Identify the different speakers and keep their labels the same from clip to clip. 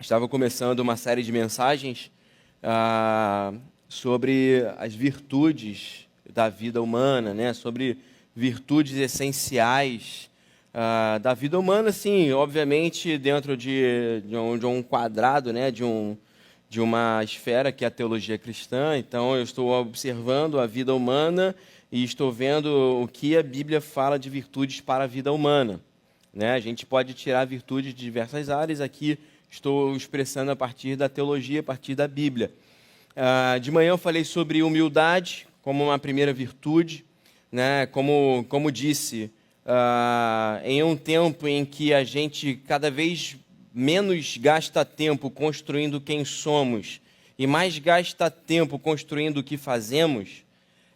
Speaker 1: Estava começando uma série de mensagens sobre as virtudes da vida humana, né? Sobre virtudes essenciais da vida humana, sim, obviamente dentro de um quadrado, né? De uma esfera que é a teologia cristã. Então, eu estou observando a vida humana e estou vendo o que a Bíblia fala de virtudes para a vida humana, né? A gente pode tirar virtudes de diversas áreas. Aqui estou expressando a partir da teologia, a partir da Bíblia. De manhã eu falei sobre humildade como uma primeira virtude, né? Como disse, em um tempo em que a gente cada vez menos gasta tempo construindo quem somos e mais gasta tempo construindo o que fazemos,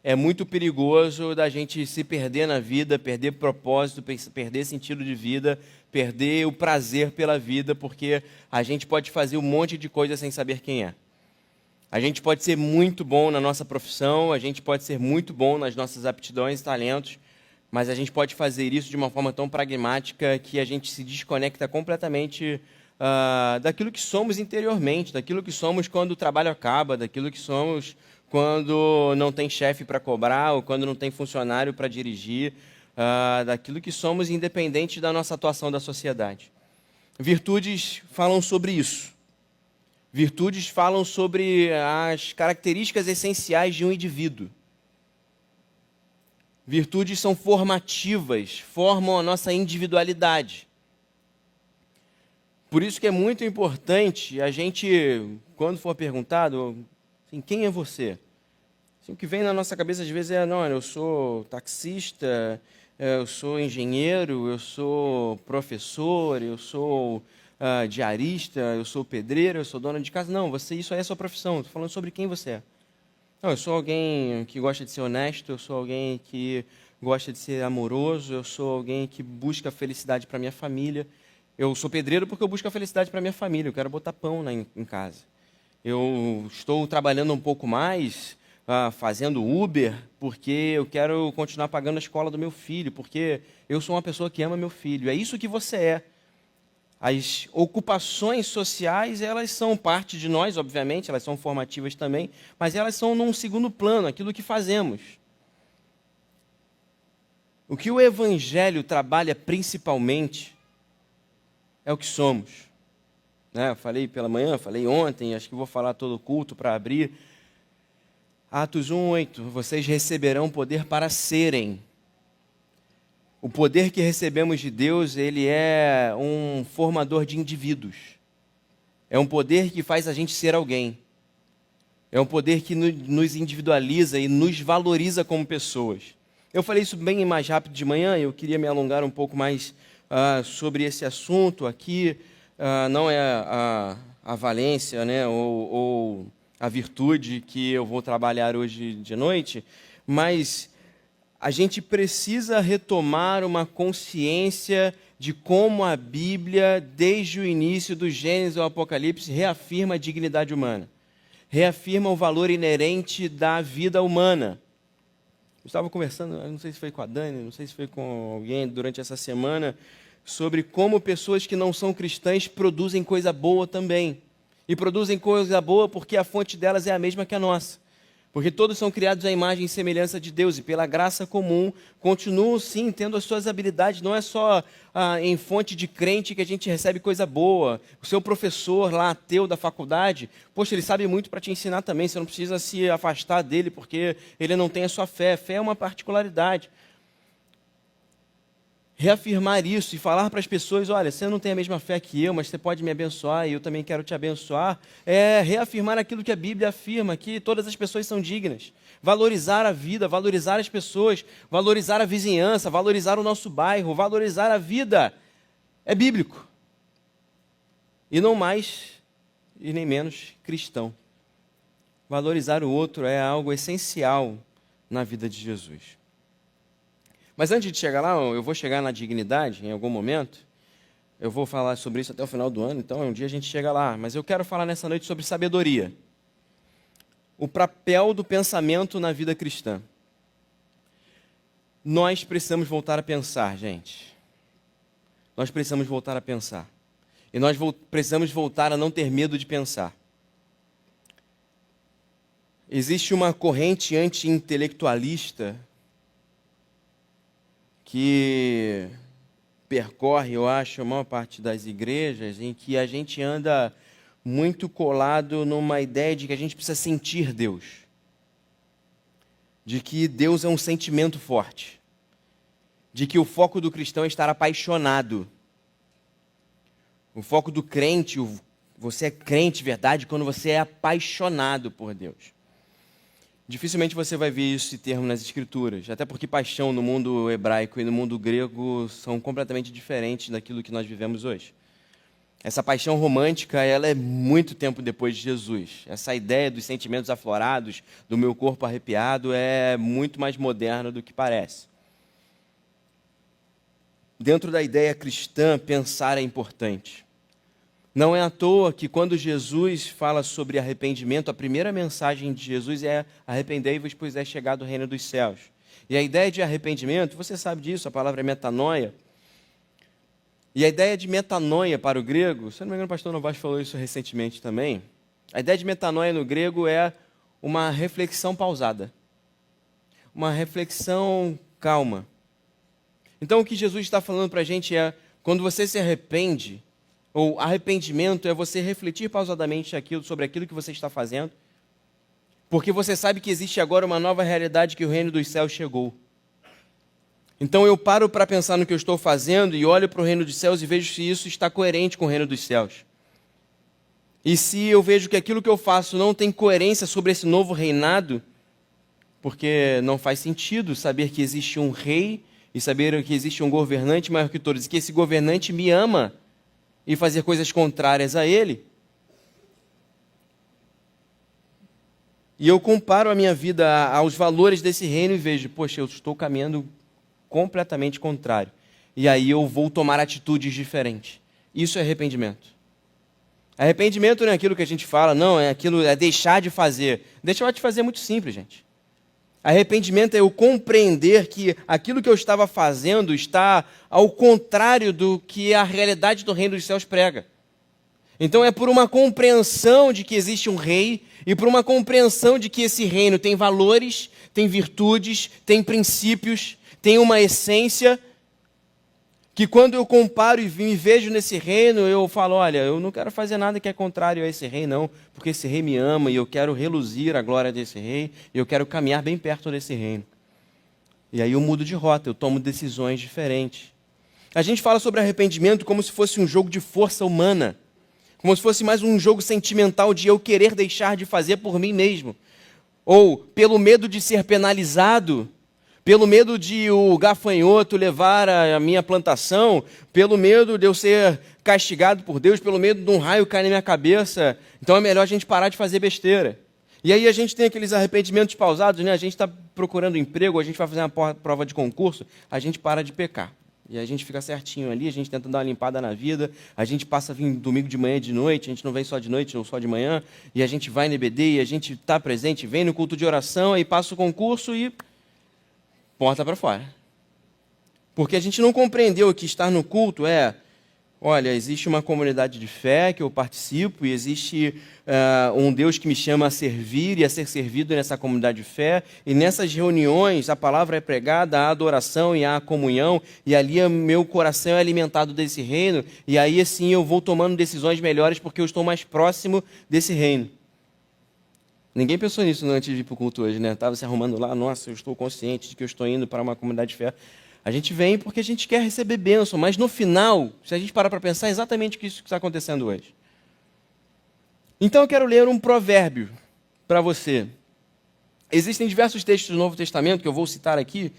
Speaker 1: é muito perigoso da gente se perder na vida, perder propósito, perder sentido de vida, perder o prazer pela vida, porque a gente pode fazer um monte de coisa sem saber quem é. A gente pode ser muito bom na nossa profissão, a gente pode ser muito bom nas nossas aptidões e talentos, mas a gente pode fazer isso de uma forma tão pragmática que a gente se desconecta completamente daquilo que somos interiormente, daquilo que somos quando o trabalho acaba, daquilo que somos quando não tem chefe para cobrar ou quando não tem funcionário para dirigir, daquilo que somos independente da nossa atuação da sociedade. Virtudes falam sobre isso. Virtudes falam sobre as características essenciais de um indivíduo. Virtudes são formativas, formam a nossa individualidade. Por isso que é muito importante a gente, quando for perguntado, assim, quem é você? Assim, o que vem na nossa cabeça às vezes é, não, eu sou taxista, eu sou engenheiro, eu sou professor, eu sou diarista, eu sou pedreiro, eu sou dona de casa. Não, isso aí é a sua profissão. Estou falando sobre quem você é. Não, eu sou alguém que gosta de ser honesto, eu sou alguém que gosta de ser amoroso, eu sou alguém que busca felicidade para minha família. Eu sou pedreiro porque eu busco a felicidade para minha família, eu quero botar pão em casa. Eu estou trabalhando um pouco mais, fazendo Uber, porque eu quero continuar pagando a escola do meu filho, porque eu sou uma pessoa que ama meu filho. É isso que você é. As ocupações sociais, elas são parte de nós, obviamente, elas são formativas também, mas elas são num segundo plano, aquilo que fazemos. O que o Evangelho trabalha principalmente é o que somos. Eu falei pela manhã, falei ontem, acho que vou falar todo o culto para abrir. Atos 1:8, vocês receberão poder para serem. O poder que recebemos de Deus, ele é um formador de indivíduos. É um poder que faz a gente ser alguém. É um poder que nos individualiza e nos valoriza como pessoas. Eu falei isso bem mais rápido de manhã, eu queria me alongar um pouco mais sobre esse assunto aqui. Não é a valência, né, ou a virtude que eu vou trabalhar hoje de noite, mas a gente precisa retomar uma consciência de como a Bíblia, desde o início do Gênesis ao Apocalipse, reafirma a dignidade humana, reafirma o valor inerente da vida humana. Eu estava conversando, não sei se foi com a Dani, não sei se foi com alguém durante essa semana, sobre como pessoas que não são cristãs produzem coisa boa também. E produzem coisa boa porque a fonte delas é a mesma que a nossa. Porque todos são criados à imagem e semelhança de Deus e pela graça comum continuam sim tendo as suas habilidades. Não é só em fonte de crente que a gente recebe coisa boa. O seu professor lá, ateu da faculdade, poxa, ele sabe muito para te ensinar também. Você não precisa se afastar dele porque ele não tem a sua fé. Fé é uma particularidade. Reafirmar isso e falar para as pessoas, olha, você não tem a mesma fé que eu, mas você pode me abençoar e eu também quero te abençoar, é reafirmar aquilo que a Bíblia afirma, que todas as pessoas são dignas. Valorizar a vida, valorizar as pessoas, valorizar a vizinhança, valorizar o nosso bairro, valorizar a vida. É bíblico. E não mais e nem menos cristão. Valorizar o outro é algo essencial na vida de Jesus. Mas antes de chegar lá, eu vou chegar na dignidade em algum momento. Eu vou falar sobre isso até o final do ano, então um dia a gente chega lá. Mas eu quero falar nessa noite sobre sabedoria. O papel do pensamento na vida cristã. Nós precisamos voltar a pensar, gente. Nós precisamos voltar a pensar. E nós precisamos voltar a não ter medo de pensar. Existe uma corrente anti-intelectualista que percorre, eu acho, a maior parte das igrejas, em que a gente anda muito colado numa ideia de que a gente precisa sentir Deus. De que Deus é um sentimento forte. De que o foco do cristão é estar apaixonado. O foco do crente, você é crente, verdade, quando você é apaixonado por Deus. Dificilmente você vai ver esse termo nas Escrituras, até porque paixão no mundo hebraico e no mundo grego são completamente diferentes daquilo que nós vivemos hoje. Essa paixão romântica, ela é muito tempo depois de Jesus. Essa ideia dos sentimentos aflorados, do meu corpo arrepiado, é muito mais moderna do que parece. Dentro da ideia cristã, pensar é importante. Não é à toa que quando Jesus fala sobre arrependimento, a primeira mensagem de Jesus é: arrependei-vos, pois é chegado o reino dos céus. E a ideia de arrependimento, você sabe disso, a palavra é metanoia. E a ideia de metanoia para o grego, se não me engano o pastor Novaes falou isso recentemente também, a ideia de metanoia no grego é uma reflexão pausada, uma reflexão calma. Então o que Jesus está falando para a gente é, quando você se arrepende, ou arrependimento é você refletir pausadamente sobre aquilo que você está fazendo, porque você sabe que existe agora uma nova realidade, que o reino dos céus chegou. Então eu paro para pensar no que eu estou fazendo e olho para o reino dos céus e vejo se isso está coerente com o reino dos céus. E se eu vejo que aquilo que eu faço não tem coerência sobre esse novo reinado, porque não faz sentido saber que existe um rei e saber que existe um governante maior que todos, e que esse governante me ama, e fazer coisas contrárias a ele. E eu comparo a minha vida aos valores desse reino e vejo, poxa, eu estou caminhando completamente contrário. E aí eu vou tomar atitudes diferentes. Isso é arrependimento. Arrependimento não é aquilo que a gente fala, não, é deixar de fazer. Deixar de fazer é muito simples, gente. Arrependimento é eu compreender que aquilo que eu estava fazendo está ao contrário do que a realidade do reino dos céus prega. Então é por uma compreensão de que existe um rei e por uma compreensão de que esse reino tem valores, tem virtudes, tem princípios, tem uma essência, que quando eu comparo e me vejo nesse reino, eu falo, olha, eu não quero fazer nada que é contrário a esse rei, não, porque esse rei me ama e eu quero reluzir a glória desse rei, e eu quero caminhar bem perto desse reino. E aí eu mudo de rota, eu tomo decisões diferentes. A gente fala sobre arrependimento como se fosse um jogo de força humana, como se fosse mais um jogo sentimental de eu querer deixar de fazer por mim mesmo, ou pelo medo de ser penalizado, pelo medo de o gafanhoto levar a minha plantação, pelo medo de eu ser castigado por Deus, pelo medo de um raio cair na minha cabeça. Então é melhor a gente parar de fazer besteira. E aí a gente tem aqueles arrependimentos pausados, né? A gente está procurando emprego, a gente vai fazer uma prova de concurso, a gente para de pecar. E a gente fica certinho ali, a gente tenta dar uma limpada na vida, a gente passa a vir domingo de manhã e de noite, a gente não vem só de noite ou só de manhã, e a gente vai no EBD, e a gente está presente, vem no culto de oração, aí passa o concurso e porta para fora. Porque a gente não compreendeu que estar no culto é, olha, existe uma comunidade de fé que eu participo e existe um Deus que me chama a servir e a ser servido nessa comunidade de fé. E nessas reuniões a palavra é pregada, há adoração e há comunhão, e ali meu coração é alimentado desse reino, e aí assim eu vou tomando decisões melhores porque eu estou mais próximo desse reino. Ninguém pensou nisso antes de ir para o culto hoje, né? Estava se arrumando lá, nossa, eu estou consciente de que eu estou indo para uma comunidade de fé. A gente vem porque a gente quer receber bênção, mas no final, se a gente parar para pensar, é exatamente isso que está acontecendo hoje. Então eu quero ler um provérbio para você. Existem diversos textos do Novo Testamento que eu vou citar aqui,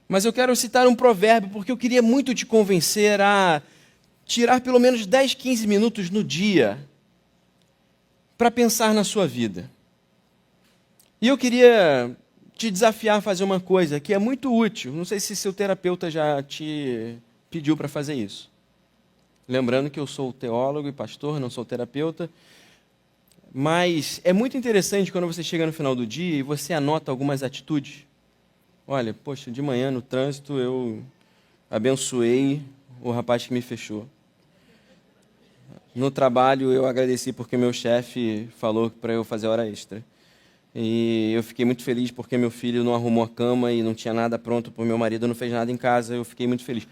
Speaker 1: mas eu quero citar um provérbio porque eu queria muito te convencer a tirar pelo menos 10, 15 minutos no dia para pensar na sua vida. E eu queria te desafiar a fazer uma coisa que é muito útil. Não sei se seu terapeuta já te pediu para fazer isso. Lembrando que eu sou teólogo e pastor, não sou terapeuta. Mas é muito interessante quando você chega no final do dia e você anota algumas atitudes. Olha, poxa, de manhã no trânsito eu abençoei o rapaz que me fechou. No trabalho, eu agradeci porque meu chefe falou para eu fazer hora extra. E eu fiquei muito feliz porque meu filho não arrumou a cama e não tinha nada pronto, porque meu marido não fez nada em casa. Eu fiquei muito feliz.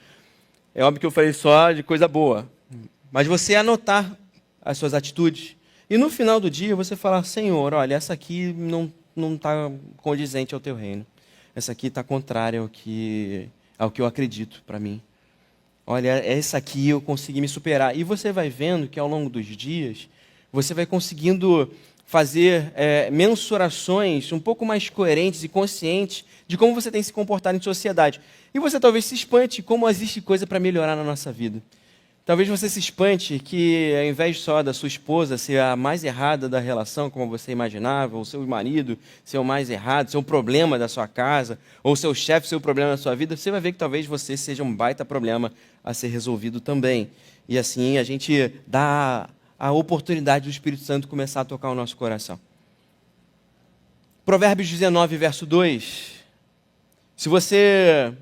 Speaker 1: É óbvio que eu falei só de coisa boa. Mas você anotar as suas atitudes. E no final do dia, você falar, Senhor, olha, essa aqui não está condizente ao teu reino. Essa aqui está contrária ao que eu acredito para mim. Olha, essa aqui eu consegui me superar. E você vai vendo que ao longo dos dias, você vai conseguindo fazer mensurações um pouco mais coerentes e conscientes de como você tem se comportado em sociedade. E você talvez se espante como existe coisa para melhorar na nossa vida. Talvez você se espante que, ao invés só da sua esposa ser a mais errada da relação, como você imaginava, ou seu marido ser o mais errado, ser o problema da sua casa, ou seu chefe ser o problema da sua vida, você vai ver que talvez você seja um baita problema a ser resolvido também. E assim a gente dá a oportunidade do Espírito Santo começar a tocar o nosso coração. Provérbios 19, verso 2. Se você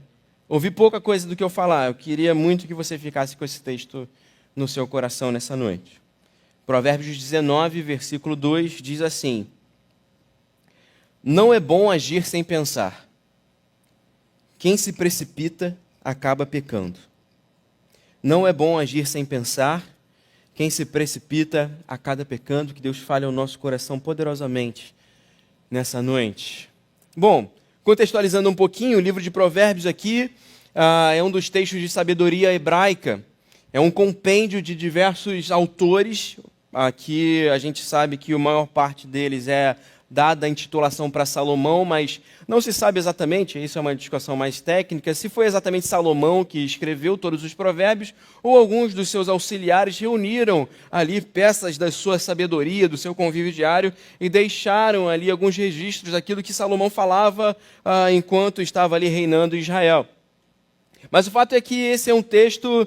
Speaker 1: ouvi pouca coisa do que eu falar, eu queria muito que você ficasse com esse texto no seu coração nessa noite. Provérbios 19, versículo 2, diz assim: Não é bom agir sem pensar. Quem se precipita acaba pecando. Não é bom agir sem pensar. Quem se precipita acaba pecando. Que Deus fale ao nosso coração poderosamente nessa noite. Bom, contextualizando um pouquinho, o livro de Provérbios aqui é um dos textos de sabedoria hebraica. É um compêndio de diversos autores. Aqui a gente sabe que a maior parte deles é dada a intitulação para Salomão, mas não se sabe exatamente, isso é uma discussão mais técnica, se foi exatamente Salomão que escreveu todos os provérbios ou alguns dos seus auxiliares reuniram ali peças da sua sabedoria, do seu convívio diário e deixaram ali alguns registros daquilo que Salomão falava enquanto estava ali reinando em Israel. Mas o fato é que esse é um texto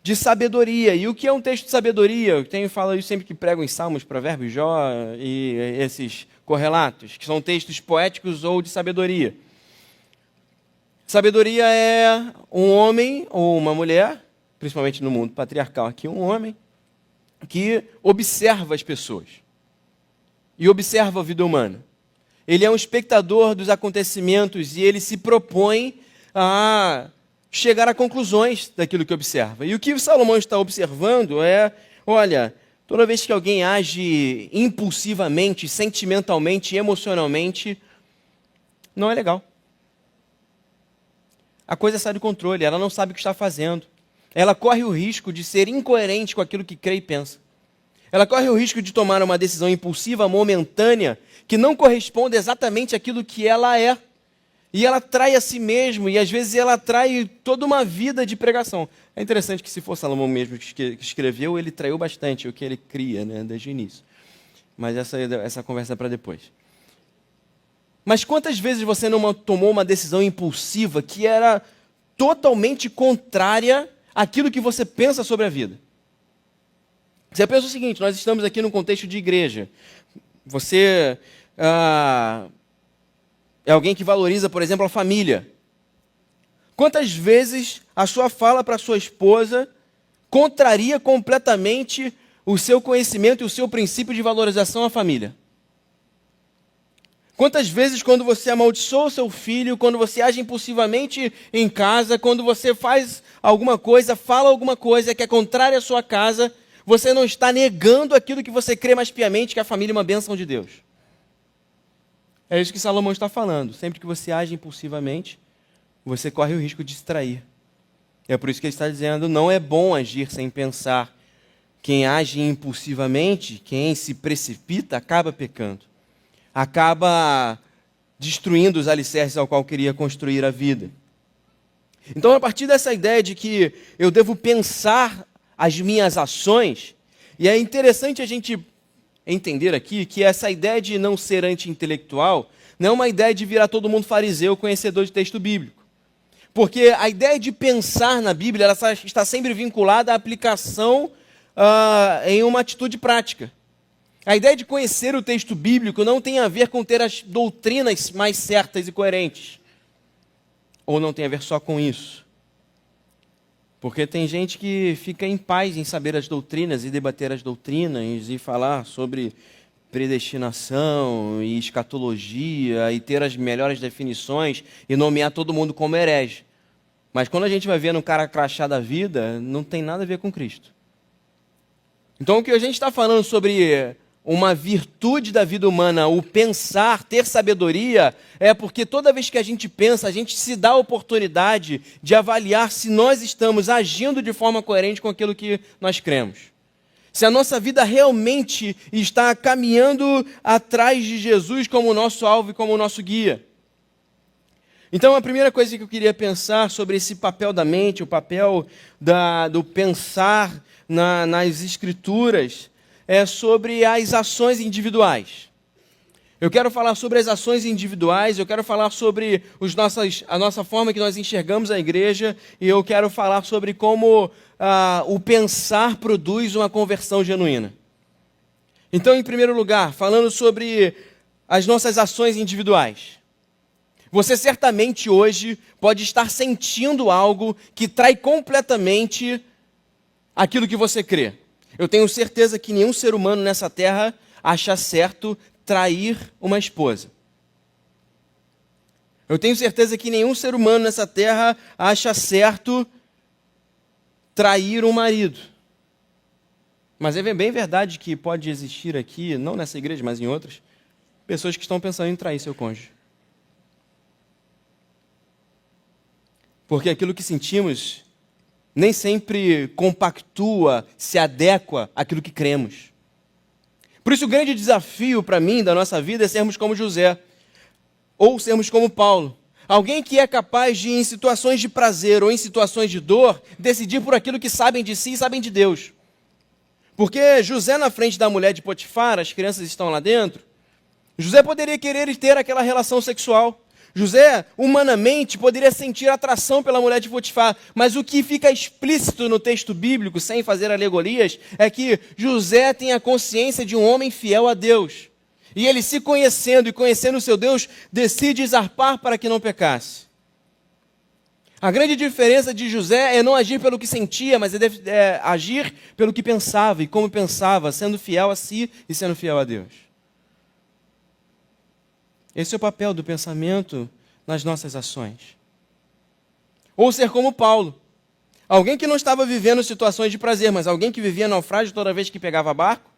Speaker 1: de sabedoria. E o que é um texto de sabedoria? Eu tenho falado isso sempre que prego em Salmos, Provérbios, Jó e esses correlatos, que são textos poéticos ou de sabedoria. Sabedoria é um homem ou uma mulher, principalmente no mundo patriarcal aqui, um homem, que observa as pessoas e observa a vida humana. Ele é um espectador dos acontecimentos e ele se propõe a chegar a conclusões daquilo que observa. E o que Salomão está observando é, olha, toda vez que alguém age impulsivamente, sentimentalmente, emocionalmente, não é legal. A coisa sai do controle, ela não sabe o que está fazendo. Ela corre o risco de ser incoerente com aquilo que crê e pensa. Ela corre o risco de tomar uma decisão impulsiva, momentânea, que não corresponde exatamente àquilo que ela é. E ela trai a si mesmo, e às vezes ela trai toda uma vida de pregação. É interessante que se for Salomão mesmo que escreveu, ele traiu bastante o que ele cria, né, desde o início. Mas essa conversa é para depois. Mas quantas vezes você não tomou uma decisão impulsiva que era totalmente contrária àquilo que você pensa sobre a vida? Você pensa o seguinte, nós estamos aqui num contexto de igreja. Você é alguém que valoriza, por exemplo, a família. Quantas vezes a sua fala para a sua esposa contraria completamente o seu conhecimento e o seu princípio de valorização à família? Quantas vezes quando você amaldiçoa o seu filho, quando você age impulsivamente em casa, quando você faz alguma coisa, fala alguma coisa que é contrária à sua casa, você não está negando aquilo que você crê mais piamente, que a família é uma bênção de Deus? É isso que Salomão está falando. Sempre que você age impulsivamente, você corre o risco de distrair. É por isso que ele está dizendo, não é bom agir sem pensar. Quem age impulsivamente, quem se precipita, acaba pecando. Acaba destruindo os alicerces ao qual queria construir a vida. Então, a partir dessa ideia de que eu devo pensar as minhas ações, e é interessante a gente entender aqui que essa ideia de não ser anti-intelectual não é uma ideia de virar todo mundo fariseu, conhecedor de texto bíblico. Porque a ideia de pensar na Bíblia ela está sempre vinculada à aplicação em uma atitude prática. A ideia de conhecer o texto bíblico não tem a ver com ter as doutrinas mais certas e coerentes. Ou não tem a ver só com isso. Porque tem gente que fica em paz em saber as doutrinas e debater as doutrinas e falar sobre predestinação e escatologia e ter as melhores definições e nomear todo mundo como herege. Mas quando a gente vai ver no cara crachá da vida, não tem nada a ver com Cristo. Então o que a gente está falando sobre uma virtude da vida humana, o pensar, ter sabedoria, é porque toda vez que a gente pensa, a gente se dá a oportunidade de avaliar se nós estamos agindo de forma coerente com aquilo que nós cremos. Se a nossa vida realmente está caminhando atrás de Jesus como nosso alvo e como nosso guia. Então, a primeira coisa que eu queria pensar sobre esse papel da mente, o papel do pensar nas Escrituras, é sobre as ações individuais. Eu quero falar sobre as ações individuais, eu quero falar sobre a nossa forma que nós enxergamos a igreja, e eu quero falar sobre como o pensar produz uma conversão genuína. Então, em primeiro lugar, falando sobre as nossas ações individuais. Você certamente hoje pode estar sentindo algo que trai completamente aquilo que você crê. Eu tenho certeza que nenhum ser humano nessa terra acha certo trair uma esposa. Eu tenho certeza que nenhum ser humano nessa terra acha certo trair um marido. Mas é bem verdade que pode existir aqui, não nessa igreja, mas em outras, pessoas que estão pensando em trair seu cônjuge. Porque aquilo que sentimos nem sempre compactua, se adequa àquilo que cremos. Por isso o grande desafio para mim da nossa vida é sermos como José, ou sermos como Paulo. Alguém que é capaz de, em situações de prazer ou em situações de dor, decidir por aquilo que sabem de si e sabem de Deus. Porque José na frente da mulher de Potifar, as crianças estão lá dentro, José poderia querer ter aquela relação sexual. José, humanamente, poderia sentir atração pela mulher de Potifar, mas o que fica explícito no texto bíblico, sem fazer alegorias, é que José tem a consciência de um homem fiel a Deus. E ele, se conhecendo e conhecendo o seu Deus, decide zarpar para que não pecasse. A grande diferença de José é não agir pelo que sentia, mas é agir pelo que pensava e como pensava, sendo fiel a si e sendo fiel a Deus. Esse é o papel do pensamento nas nossas ações. Ou ser como Paulo. Alguém que não estava vivendo situações de prazer, mas alguém que vivia naufrágio toda vez que pegava barco.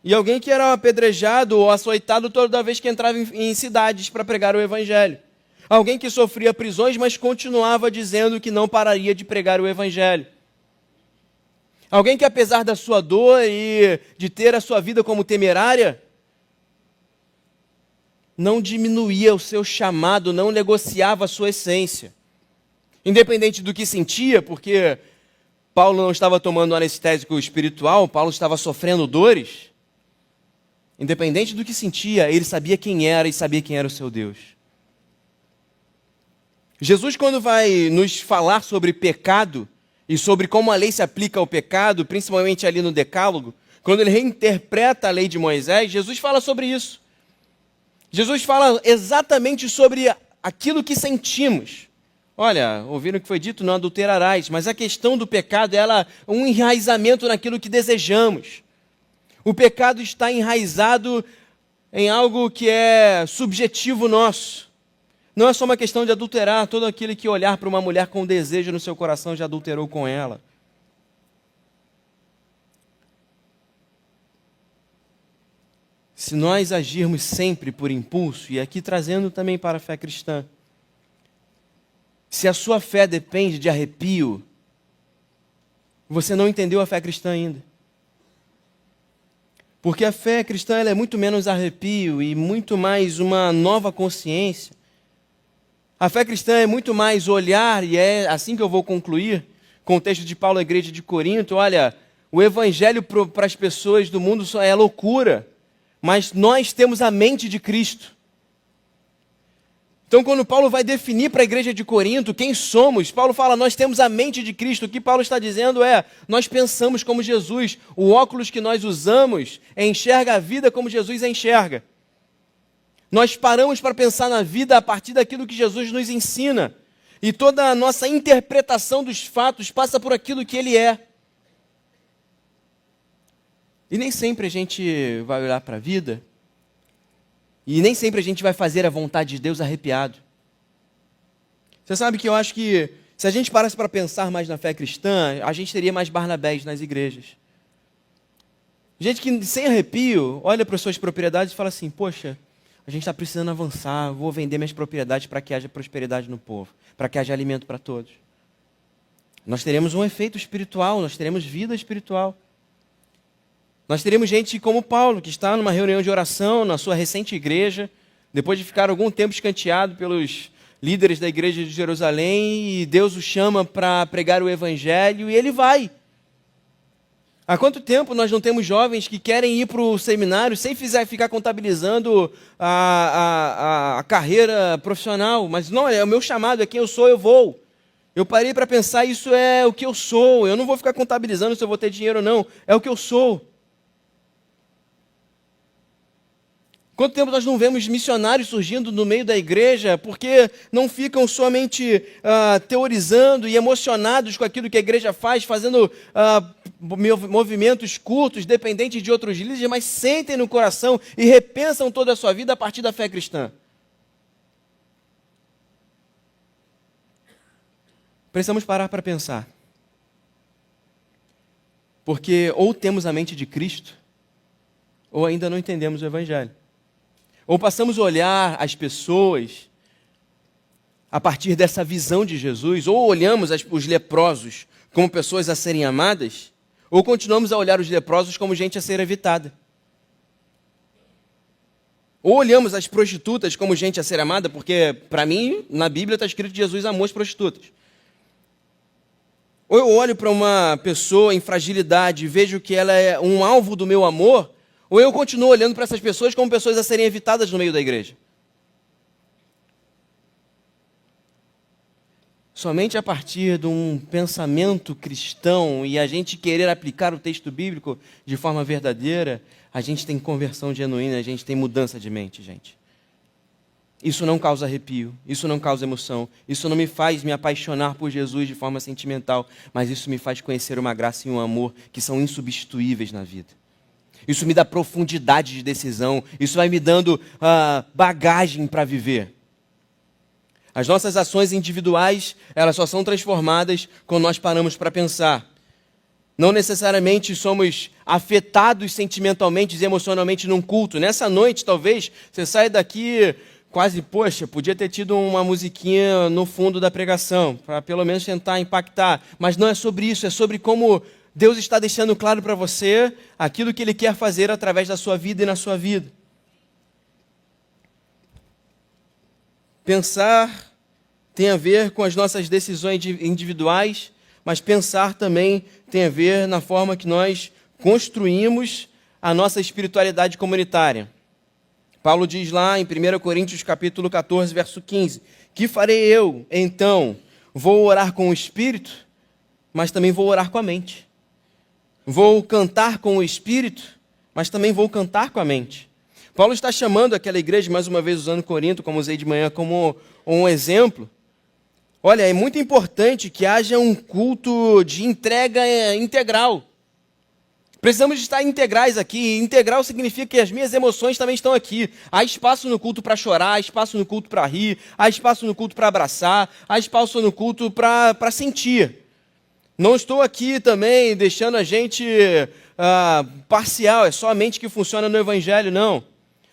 Speaker 1: E alguém que era apedrejado ou açoitado toda vez que entrava em cidades para pregar o evangelho. Alguém que sofria prisões, mas continuava dizendo que não pararia de pregar o evangelho. Alguém que, apesar da sua dor e de ter a sua vida como temerária, não diminuía o seu chamado, não negociava a sua essência. Independente do que sentia, porque Paulo não estava tomando anestésico espiritual, Paulo estava sofrendo dores. Independente do que sentia, ele sabia quem era e sabia quem era o seu Deus. Jesus, quando vai nos falar sobre pecado e sobre como a lei se aplica ao pecado, principalmente ali no Decálogo, quando ele reinterpreta a lei de Moisés, Jesus fala sobre isso. Jesus fala exatamente sobre aquilo que sentimos. Olha, ouviram o que foi dito? Não adulterarás. Mas a questão do pecado é um enraizamento naquilo que desejamos. O pecado está enraizado em algo que é subjetivo nosso. Não é só uma questão de adulterar. Todo aquele que olhar para uma mulher com desejo no seu coração já adulterou com ela. Se nós agirmos sempre por impulso, e aqui trazendo também para a fé cristã, se a sua fé depende de arrepio, você não entendeu a fé cristã ainda. Porque a fé cristã ela é muito menos arrepio e muito mais uma nova consciência. A fé cristã é muito mais olhar, e é assim que eu vou concluir, com o texto de Paulo à igreja de Corinto, olha, o evangelho para as pessoas do mundo só é loucura. Mas nós temos a mente de Cristo. Então, quando Paulo vai definir para a igreja de Corinto quem somos, Paulo fala, nós temos a mente de Cristo. O que Paulo está dizendo é, nós pensamos como Jesus. O óculos que nós usamos enxerga a vida como Jesus a enxerga. Nós paramos para pensar na vida a partir daquilo que Jesus nos ensina. E toda a nossa interpretação dos fatos passa por aquilo que ele é. E nem sempre a gente vai olhar para a vida, e nem sempre a gente vai fazer a vontade de Deus arrepiado. Você sabe que eu acho que se a gente parasse para pensar mais na fé cristã, a gente teria mais Barnabés nas igrejas. Gente que sem arrepio olha para as suas propriedades e fala assim, poxa, a gente está precisando avançar, vou vender minhas propriedades para que haja prosperidade no povo, para que haja alimento para todos. Nós teremos um efeito espiritual, nós teremos vida espiritual. Nós teremos gente como Paulo, que está numa reunião de oração na sua recente igreja, depois de ficar algum tempo escanteado pelos líderes da igreja de Jerusalém, e Deus o chama para pregar o evangelho, e ele vai. Há quanto tempo nós não temos jovens que querem ir para o seminário sem ficar contabilizando a carreira profissional? Mas não, é o meu chamado, é quem eu sou, eu vou. Eu parei para pensar, isso é o que eu sou, eu não vou ficar contabilizando se eu vou ter dinheiro ou não, é o que eu sou. Quanto tempo nós não vemos missionários surgindo no meio da igreja, porque não ficam somente teorizando e emocionados com aquilo que a igreja faz, fazendo movimentos curtos, dependentes de outros líderes, mas sentem no coração e repensam toda a sua vida a partir da fé cristã. Precisamos parar para pensar. Porque ou temos a mente de Cristo, ou ainda não entendemos o Evangelho. Ou passamos a olhar as pessoas a partir dessa visão de Jesus, ou olhamos os leprosos como pessoas a serem amadas, ou continuamos a olhar os leprosos como gente a ser evitada. Ou olhamos as prostitutas como gente a ser amada, porque, para mim, na Bíblia está escrito que Jesus amou as prostitutas. Ou eu olho para uma pessoa em fragilidade e vejo que ela é um alvo do meu amor, ou eu continuo olhando para essas pessoas como pessoas a serem evitadas no meio da igreja. Somente a partir de um pensamento cristão e a gente querer aplicar o texto bíblico de forma verdadeira, a gente tem conversão genuína, a gente tem mudança de mente, gente. Isso não causa arrepio, isso não causa emoção, isso não me faz me apaixonar por Jesus de forma sentimental, mas isso me faz conhecer uma graça e um amor que são insubstituíveis na vida. Isso me dá profundidade de decisão, isso vai me dando bagagem para viver. As nossas ações individuais, elas só são transformadas quando nós paramos para pensar. Não necessariamente somos afetados sentimentalmente e emocionalmente num culto. Nessa noite, talvez, você saia daqui quase, poxa, podia ter tido uma musiquinha no fundo da pregação, para pelo menos tentar impactar. Mas não é sobre isso, é sobre como Deus está deixando claro para você aquilo que Ele quer fazer através da sua vida e na sua vida. Pensar tem a ver com as nossas decisões individuais, mas pensar também tem a ver na forma que nós construímos a nossa espiritualidade comunitária. Paulo diz lá em 1 Coríntios capítulo 14, verso 15, que farei eu, então? Vou orar com o Espírito, mas também vou orar com a mente. Vou cantar com o Espírito, mas também vou cantar com a mente. Paulo está chamando aquela igreja, mais uma vez usando Corinto, como usei de manhã, como um exemplo. Olha, é muito importante que haja um culto de entrega integral. Precisamos estar integrais aqui. Integral significa que as minhas emoções também estão aqui. Há espaço no culto para chorar, há espaço no culto para rir, há espaço no culto para abraçar, há espaço no culto para sentir. Não estou aqui também deixando a gente parcial, é só a mente que funciona no Evangelho, não.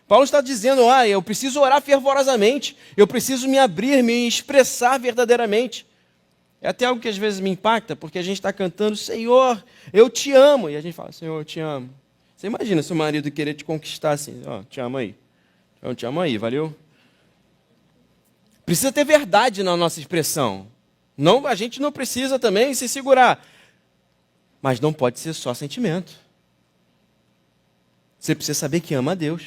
Speaker 1: Paulo está dizendo, eu preciso orar fervorosamente, eu preciso me abrir, me expressar verdadeiramente. É até algo que às vezes me impacta, porque a gente está cantando, Senhor, eu te amo. E a gente fala, Senhor, eu te amo. Você imagina seu marido querer te conquistar assim, te amo aí. Eu te amo aí, valeu? Precisa ter verdade na nossa expressão. Não, a gente não precisa também se segurar. Mas não pode ser só sentimento. Você precisa saber que ama a Deus.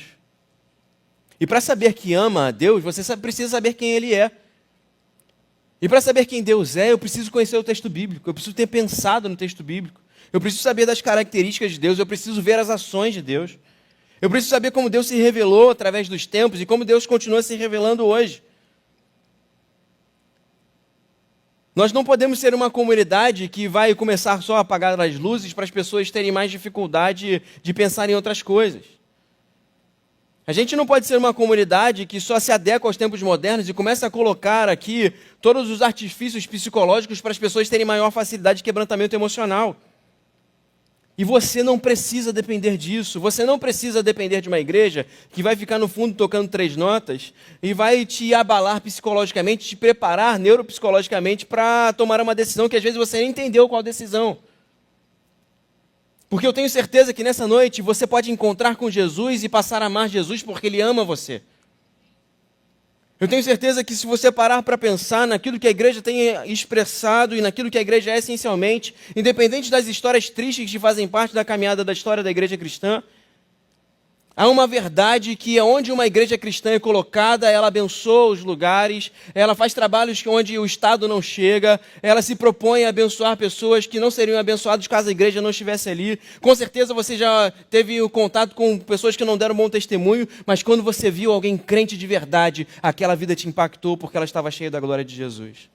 Speaker 1: E para saber que ama a Deus, você precisa saber quem Ele é. E para saber quem Deus é, eu preciso conhecer o texto bíblico. Eu preciso ter pensado no texto bíblico. Eu preciso saber das características de Deus. Eu preciso ver as ações de Deus. Eu preciso saber como Deus se revelou através dos tempos e como Deus continua se revelando hoje. Nós não podemos ser uma comunidade que vai começar só a apagar as luzes para as pessoas terem mais dificuldade de pensar em outras coisas. A gente não pode ser uma comunidade que só se adequa aos tempos modernos e começa a colocar aqui todos os artifícios psicológicos para as pessoas terem maior facilidade de quebrantamento emocional. E você não precisa depender disso. Você não precisa depender de uma igreja que vai ficar no fundo tocando 3 notas e vai te abalar psicologicamente, te preparar neuropsicologicamente para tomar uma decisão que às vezes você nem entendeu qual decisão. Porque eu tenho certeza que nessa noite você pode encontrar com Jesus e passar a amar Jesus porque Ele ama você. Eu tenho certeza que se você parar para pensar naquilo que a igreja tem expressado e naquilo que a igreja é essencialmente, independente das histórias tristes que fazem parte da caminhada da história da igreja cristã, há uma verdade que onde uma igreja cristã é colocada, ela abençoa os lugares, ela faz trabalhos onde o Estado não chega, ela se propõe a abençoar pessoas que não seriam abençoadas caso a igreja não estivesse ali. Com certeza você já teve o contato com pessoas que não deram bom testemunho, mas quando você viu alguém crente de verdade, aquela vida te impactou porque ela estava cheia da glória de Jesus.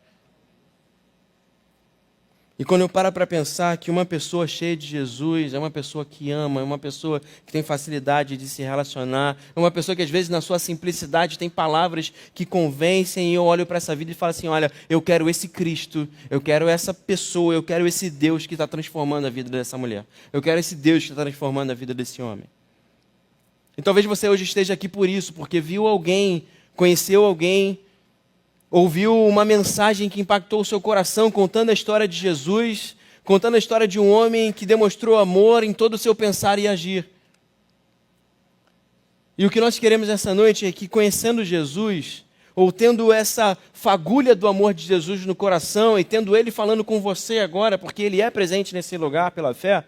Speaker 1: E quando eu paro para pensar que uma pessoa cheia de Jesus é uma pessoa que ama, é uma pessoa que tem facilidade de se relacionar, é uma pessoa que às vezes na sua simplicidade tem palavras que convencem, e eu olho para essa vida e falo assim, olha, eu quero esse Cristo, eu quero essa pessoa, eu quero esse Deus que está transformando a vida dessa mulher, eu quero esse Deus que está transformando a vida desse homem. E talvez você hoje esteja aqui por isso, porque viu alguém, conheceu alguém, ouviu uma mensagem que impactou o seu coração, contando a história de Jesus, contando a história de um homem que demonstrou amor em todo o seu pensar e agir. E o que nós queremos essa noite é que, conhecendo Jesus, ou tendo essa fagulha do amor de Jesus no coração, e tendo Ele falando com você agora, porque Ele é presente nesse lugar pela fé,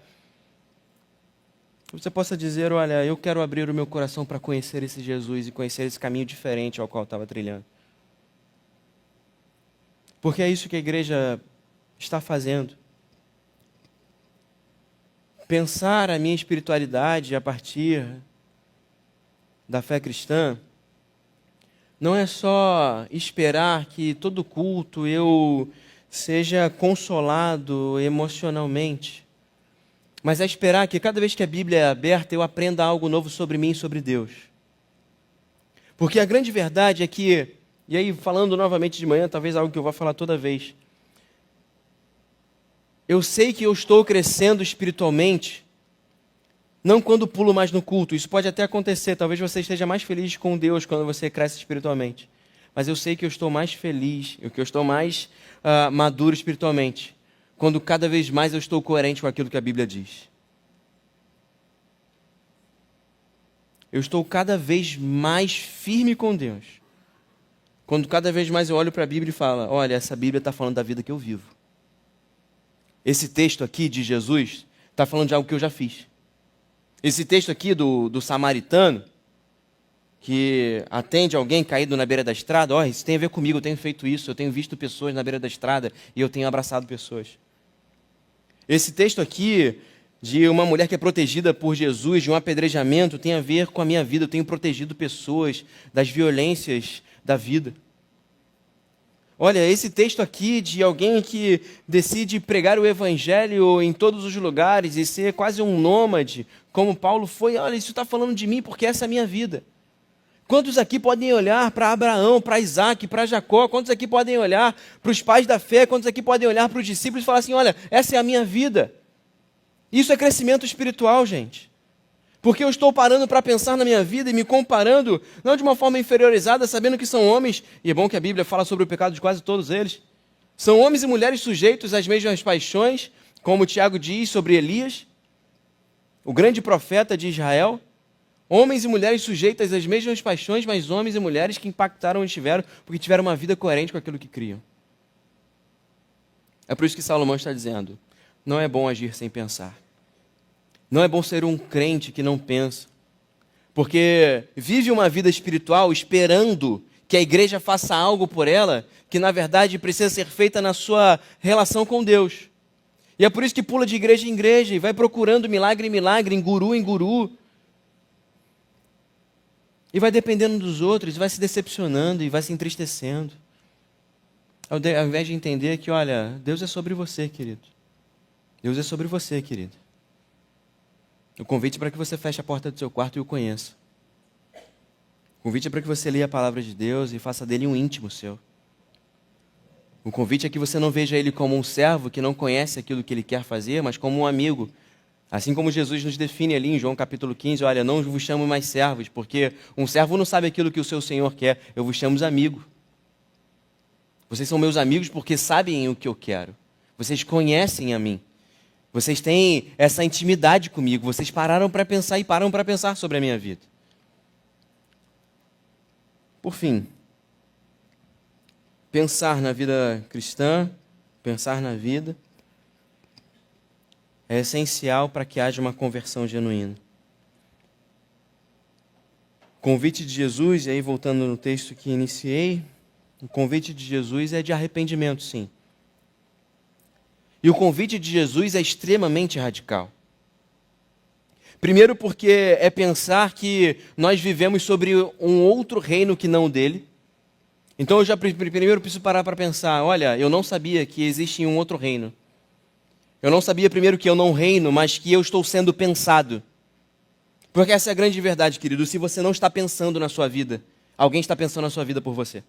Speaker 1: você possa dizer, olha, eu quero abrir o meu coração para conhecer esse Jesus e conhecer esse caminho diferente ao qual eu estava trilhando. Porque é isso que a igreja está fazendo. Pensar a minha espiritualidade a partir da fé cristã não é só esperar que todo culto eu seja consolado emocionalmente, mas é esperar que cada vez que a Bíblia é aberta eu aprenda algo novo sobre mim e sobre Deus. Porque a grande verdade é que, e aí, falando novamente de manhã, talvez algo que eu vou falar toda vez. Eu sei que eu estou crescendo espiritualmente, não quando pulo mais no culto. Isso pode até acontecer, talvez você esteja mais feliz com Deus quando você cresce espiritualmente. Mas eu sei que eu estou mais feliz, que eu estou mais maduro espiritualmente, quando cada vez mais eu estou coerente com aquilo que a Bíblia diz. Eu estou cada vez mais firme com Deus. Quando cada vez mais eu olho para a Bíblia e falo, olha, essa Bíblia está falando da vida que eu vivo. Esse texto aqui de Jesus está falando de algo que eu já fiz. Esse texto aqui do samaritano, que atende alguém caído na beira da estrada, olha, isso tem a ver comigo, eu tenho feito isso, eu tenho visto pessoas na beira da estrada e eu tenho abraçado pessoas. Esse texto aqui de uma mulher que é protegida por Jesus, de um apedrejamento, tem a ver com a minha vida, eu tenho protegido pessoas das violências da vida. Olha, esse texto aqui de alguém que decide pregar o evangelho em todos os lugares e ser quase um nômade, como Paulo foi, olha, isso está falando de mim porque essa é a minha vida. Quantos aqui podem olhar para Abraão, para Isaac, para Jacó? Quantos aqui podem olhar para os pais da fé? Quantos aqui podem olhar para os discípulos e falar assim, olha, essa é a minha vida. Isso é crescimento espiritual, gente. Porque eu estou parando para pensar na minha vida e me comparando, não de uma forma inferiorizada, sabendo que são homens, e é bom que a Bíblia fala sobre o pecado de quase todos eles, são homens e mulheres sujeitos às mesmas paixões, como Tiago diz sobre Elias, o grande profeta de Israel, homens e mulheres sujeitas às mesmas paixões, mas homens e mulheres que impactaram onde estiveram, porque tiveram uma vida coerente com aquilo que criam. É por isso que Salomão está dizendo, não é bom agir sem pensar. Não é bom ser um crente que não pensa, porque vive uma vida espiritual esperando que a igreja faça algo por ela, que na verdade precisa ser feita na sua relação com Deus. E é por isso que pula de igreja em igreja e vai procurando milagre em milagre, em guru, e vai dependendo dos outros, e vai se decepcionando e vai se entristecendo. Ao invés de entender que, olha, Deus é sobre você, querido. Deus é sobre você, querido. O convite é para que você feche a porta do seu quarto e o conheça. O convite é para que você leia a palavra de Deus e faça dele um íntimo seu. O convite é que você não veja ele como um servo que não conhece aquilo que ele quer fazer, mas como um amigo. Assim como Jesus nos define ali em João capítulo 15, olha, não vos chamo mais servos, porque um servo não sabe aquilo que o seu Senhor quer, eu vos chamo de amigo. Vocês são meus amigos porque sabem o que eu quero. Vocês conhecem a mim. Vocês têm essa intimidade comigo. Vocês pararam para pensar e param para pensar sobre a minha vida. Por fim, pensar na vida cristã, pensar na vida, é essencial para que haja uma conversão genuína. O convite de Jesus, e aí voltando no texto que iniciei, o convite de Jesus é de arrependimento, sim. E o convite de Jesus é extremamente radical. Primeiro porque é pensar que nós vivemos sobre um outro reino que não o dele. Então eu já primeiro preciso parar para pensar, olha, eu não sabia que existe um outro reino. Eu não sabia primeiro que eu não reino, mas que eu estou sendo pensado. Porque essa é a grande verdade, querido. Se você não está pensando na sua vida, alguém está pensando na sua vida por você.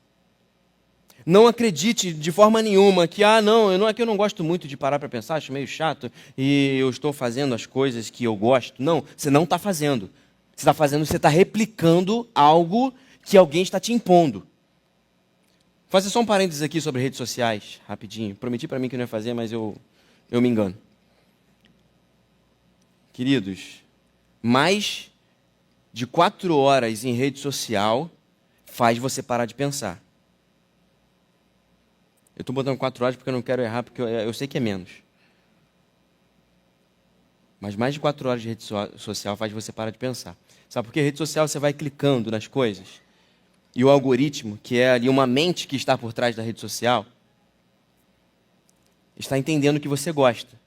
Speaker 1: Não acredite de forma nenhuma que, não é que eu não gosto muito de parar para pensar, acho meio chato, e eu estou fazendo as coisas que eu gosto. Não, você não está fazendo. Você está replicando algo que alguém está te impondo. Vou fazer só um parênteses aqui sobre redes sociais, rapidinho. Prometi para mim que não ia fazer, mas eu me engano. Queridos, mais de 4 horas em rede social faz você parar de pensar. Eu estou botando 4 horas porque eu não quero errar, porque eu sei que é menos. Mas mais de 4 horas de rede social faz você parar de pensar. Sabe por quê? Rede social você vai clicando nas coisas. E o algoritmo, que é ali uma mente que está por trás da rede social, está entendendo o que você gosta.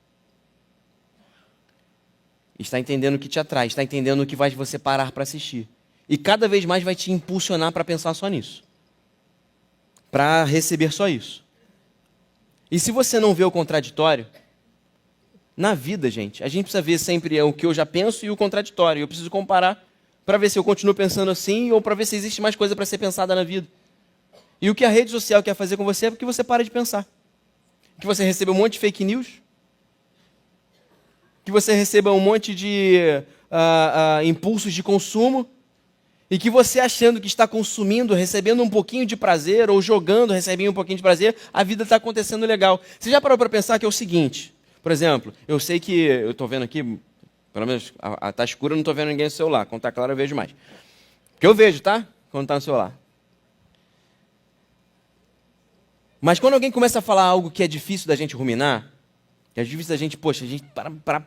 Speaker 1: Está entendendo o que te atrai. Está entendendo o que faz você parar para assistir. E cada vez mais vai te impulsionar para pensar só nisso. Para receber só isso. E se você não vê o contraditório, na vida, gente, a gente precisa ver sempre o que eu já penso e o contraditório. Eu preciso comparar para ver se eu continuo pensando assim ou para ver se existe mais coisa para ser pensada na vida. E o que a rede social quer fazer com você é que você para de pensar. Que você receba um monte de fake news, que você receba um monte de impulsos de consumo, e que você achando que está consumindo, recebendo um pouquinho de prazer, ou jogando, recebendo um pouquinho de prazer, a vida está acontecendo legal. Você já parou para pensar que é o seguinte, por exemplo, eu sei que, eu estou vendo aqui, pelo menos está escuro, eu não estou vendo ninguém no celular, quando está claro eu vejo mais. Porque eu vejo, tá? Quando está no celular. Mas quando alguém começa a falar algo que é difícil da gente ruminar, que é difícil da gente, a gente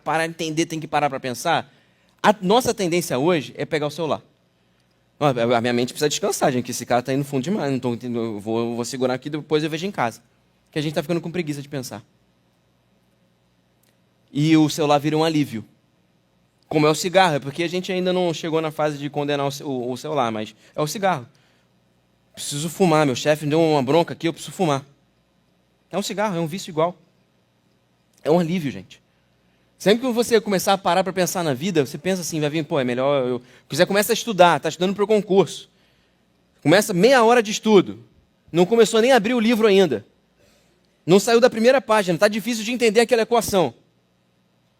Speaker 1: para entender tem que parar para pensar, a nossa tendência hoje é pegar o celular. A minha mente precisa descansar, gente, que esse cara está indo fundo demais. Não tô entendendo, vou segurar aqui, depois eu vejo em casa. Que a gente está ficando com preguiça de pensar. E o celular vira um alívio. Como é o cigarro, é porque a gente ainda não chegou na fase de condenar o celular, mas é o cigarro. Preciso fumar, meu chefe me deu uma bronca aqui, eu preciso fumar. É um cigarro, é um vício igual. É um alívio, gente. Sempre que você começar a parar para pensar na vida, você pensa assim, vai vir, é melhor quiser começa a estudar, está estudando para o concurso. Começa meia hora de estudo. Não começou nem a abrir o livro ainda. Não saiu da primeira página, está difícil de entender aquela equação.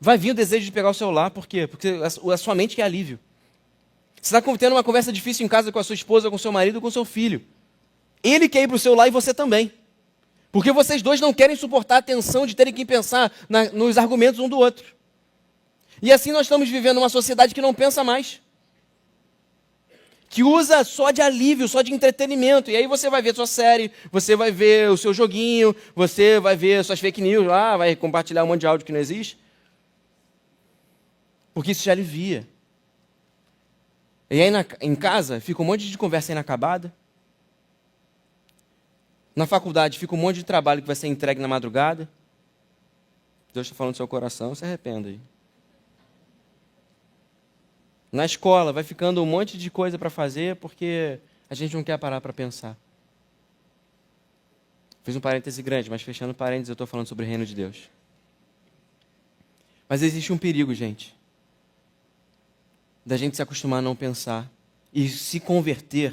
Speaker 1: Vai vir o desejo de pegar o celular, por quê? Porque a sua mente quer alívio. Você está tendo uma conversa difícil em casa com a sua esposa, com o seu marido, com o seu filho. Ele quer ir para o celular e você também. Porque vocês dois não querem suportar a tensão de terem que pensar nos argumentos um do outro. E assim nós estamos vivendo uma sociedade que não pensa mais. Que usa só de alívio, só de entretenimento. E aí você vai ver sua série, você vai ver o seu joguinho, você vai ver suas fake news lá, vai compartilhar um monte de áudio que não existe. Porque isso já alivia. E aí em casa fica um monte de conversa inacabada. Na faculdade fica um monte de trabalho que vai ser entregue na madrugada. Deus está falando do seu coração, se arrependa aí. Na escola vai ficando um monte de coisa para fazer porque a gente não quer parar para pensar. Fiz um parêntese grande, mas fechando parênteses, eu estou falando sobre o reino de Deus. Mas existe um perigo, gente, da gente se acostumar a não pensar e se converter.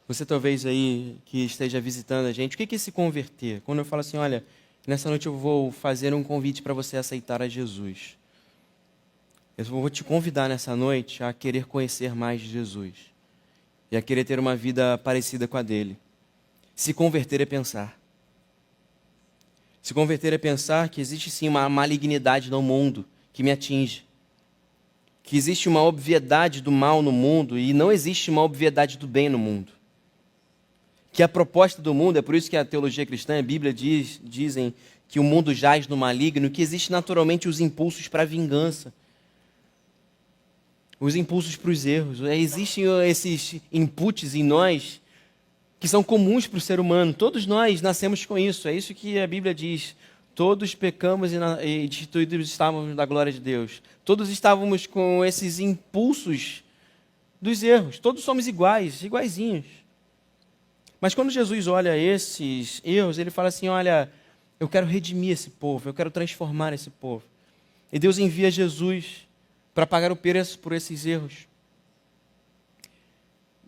Speaker 1: Você talvez aí que esteja visitando a gente, o que é se converter? Quando eu falo assim, olha, nessa noite eu vou fazer um convite para você aceitar a Jesus. Eu vou te convidar nessa noite a querer conhecer mais de Jesus e a querer ter uma vida parecida com a dele. Se converter é pensar. Se converter é pensar que existe sim uma malignidade no mundo que me atinge. Que existe uma obviedade do mal no mundo e não existe uma obviedade do bem no mundo. Que a proposta do mundo, é por isso que a teologia cristã, a Bíblia dizem que o mundo jaz no maligno, que existe naturalmente os impulsos para a vingança. Os impulsos para os erros. Existem esses inputs em nós que são comuns para o ser humano. Todos nós nascemos com isso. É isso que a Bíblia diz. Todos pecamos e destituídos estávamos da glória de Deus. Todos estávamos com esses impulsos dos erros. Todos somos iguais, iguaizinhos. Mas quando Jesus olha esses erros, ele fala assim, olha, eu quero redimir esse povo, eu quero transformar esse povo. E Deus envia Jesus para pagar o preço por esses erros.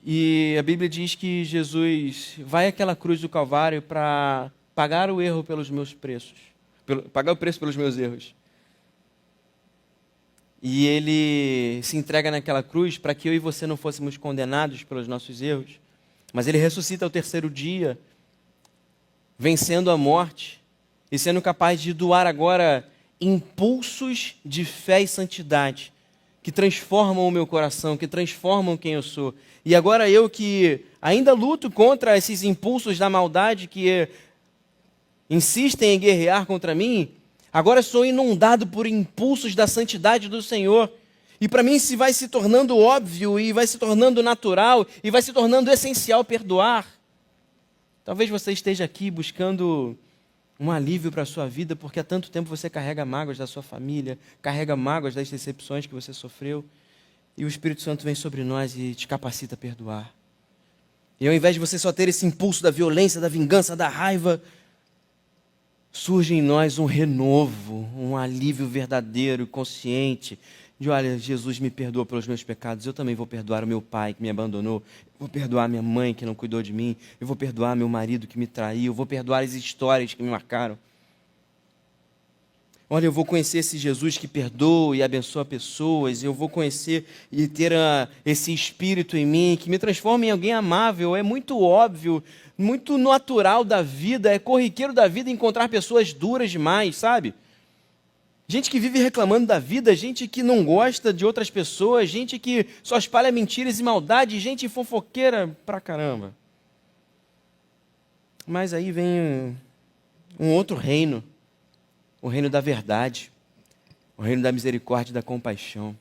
Speaker 1: E a Bíblia diz que Jesus vai àquela cruz do Calvário para pagar o erro pelos meus preços, pagar o preço pelos meus erros. E ele se entrega naquela cruz para que eu e você não fôssemos condenados pelos nossos erros, mas ele ressuscita ao terceiro dia, vencendo a morte e sendo capaz de doar agora impulsos de fé e santidade que transformam o meu coração, que transformam quem eu sou. E agora eu que ainda luto contra esses impulsos da maldade que insistem em guerrear contra mim, agora sou inundado por impulsos da santidade do Senhor. E para mim se vai se tornando óbvio, e vai se tornando natural, e vai se tornando essencial perdoar. Talvez você esteja aqui buscando um alívio para a sua vida, porque há tanto tempo você carrega mágoas da sua família, carrega mágoas das decepções que você sofreu, e o Espírito Santo vem sobre nós e te capacita a perdoar. E ao invés de você só ter esse impulso da violência, da vingança, da raiva, surge em nós um renovo, um alívio verdadeiro, consciente, de olha, Jesus me perdoou pelos meus pecados, eu também vou perdoar o meu pai que me abandonou, eu vou perdoar minha mãe que não cuidou de mim, eu vou perdoar meu marido que me traiu, eu vou perdoar as histórias que me marcaram. Olha, eu vou conhecer esse Jesus que perdoa e abençoa pessoas, eu vou conhecer e ter esse Espírito em mim que me transforma em alguém amável. É muito óbvio, muito natural da vida, é corriqueiro da vida encontrar pessoas duras demais, sabe? Gente que vive reclamando da vida, gente que não gosta de outras pessoas, gente que só espalha mentiras e maldade, gente fofoqueira pra caramba. Mas aí vem um outro reino, o reino da verdade, o reino da misericórdia e da compaixão.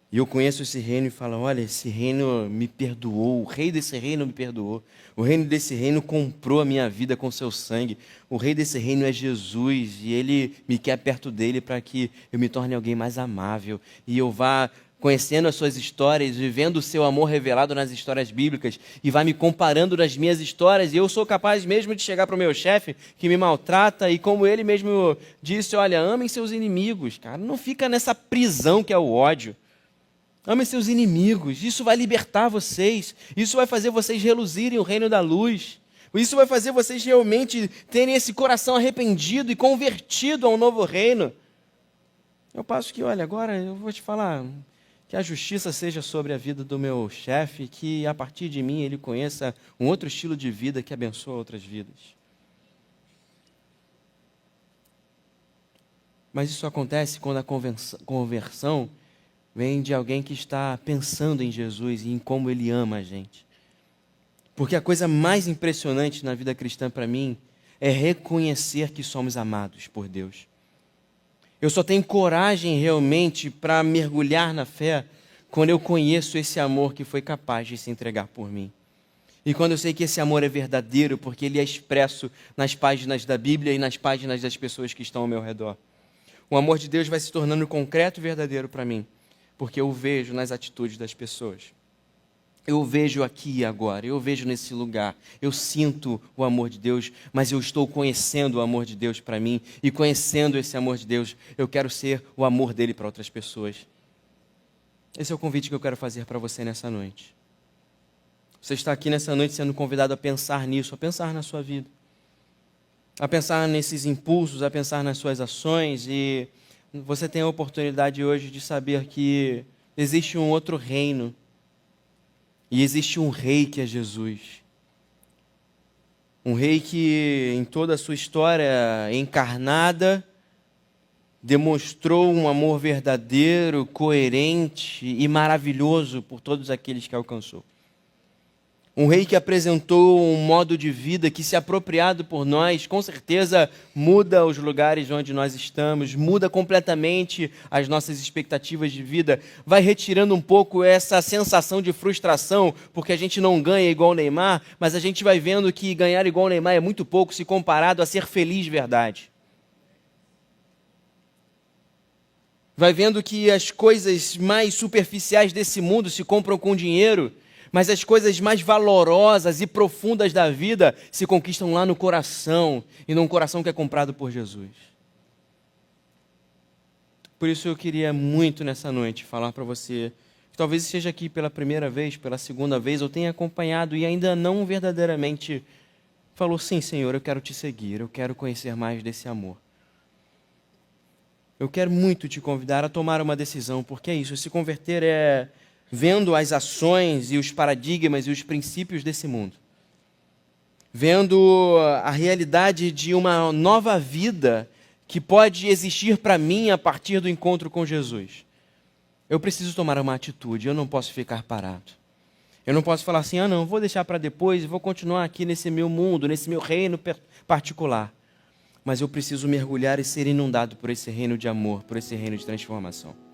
Speaker 1: E eu conheço esse reino e falo, olha, esse reino me perdoou, o rei desse reino me perdoou. O reino desse reino comprou a minha vida com seu sangue. O rei desse reino é Jesus e ele me quer perto dele para que eu me torne alguém mais amável. E eu vá conhecendo as suas histórias, vivendo o seu amor revelado nas histórias bíblicas e vá me comparando nas minhas histórias. E eu sou capaz mesmo de chegar para o meu chefe que me maltrata e como ele mesmo disse, olha, amem seus inimigos, cara. Não fica nessa prisão que é o ódio. Amem seus inimigos, isso vai libertar vocês, isso vai fazer vocês reluzirem o reino da luz, isso vai fazer vocês realmente terem esse coração arrependido e convertido a um novo reino. Eu passo que, olha, agora eu vou te falar, que a justiça seja sobre a vida do meu chefe, que a partir de mim ele conheça um outro estilo de vida que abençoa outras vidas. Mas isso acontece quando a conversão vem de alguém que está pensando em Jesus e em como Ele ama a gente. Porque a coisa mais impressionante na vida cristã para mim é reconhecer que somos amados por Deus. Eu só tenho coragem realmente para mergulhar na fé quando eu conheço esse amor que foi capaz de se entregar por mim. E quando eu sei que esse amor é verdadeiro, porque ele é expresso nas páginas da Bíblia e nas páginas das pessoas que estão ao meu redor. O amor de Deus vai se tornando concreto e verdadeiro para mim, porque eu o vejo nas atitudes das pessoas. eu vejo aqui e agora, eu vejo nesse lugar, eu sinto o amor de Deus, mas eu estou conhecendo o amor de Deus para mim, e conhecendo esse amor de Deus, eu quero ser o amor dele para outras pessoas. Esse é o convite que eu quero fazer para você nessa noite. Você está aqui nessa noite sendo convidado a pensar nisso, a pensar na sua vida, a pensar nesses impulsos, a pensar nas suas ações, e você tem a oportunidade hoje de saber que existe um outro reino, e existe um rei que é Jesus. Um rei que em toda a sua história encarnada demonstrou um amor verdadeiro, coerente e maravilhoso por todos aqueles que alcançou. Um rei que apresentou um modo de vida que, se apropriado por nós, com certeza muda os lugares onde nós estamos, muda completamente as nossas expectativas de vida, vai retirando um pouco essa sensação de frustração, porque a gente não ganha igual o Neymar, mas a gente vai vendo que ganhar igual o Neymar é muito pouco se comparado a ser feliz de verdade. Vai vendo que as coisas mais superficiais desse mundo se compram com dinheiro, mas as coisas mais valorosas e profundas da vida se conquistam lá no coração, e num coração que é comprado por Jesus. Por isso eu queria muito nessa noite falar para você, que talvez esteja aqui pela primeira vez, pela segunda vez, ou tenha acompanhado e ainda não verdadeiramente falou: sim, Senhor, eu quero te seguir, eu quero conhecer mais desse amor. Eu quero muito te convidar a tomar uma decisão, porque é isso, se converter é vendo as ações e os paradigmas e os princípios desse mundo, vendo a realidade de uma nova vida que pode existir para mim a partir do encontro com Jesus. Eu preciso tomar uma atitude, eu não posso ficar parado. Eu não posso falar assim: não, vou deixar para depois e vou continuar aqui nesse meu mundo, nesse meu reino particular. Mas eu preciso mergulhar e ser inundado por esse reino de amor, por esse reino de transformação.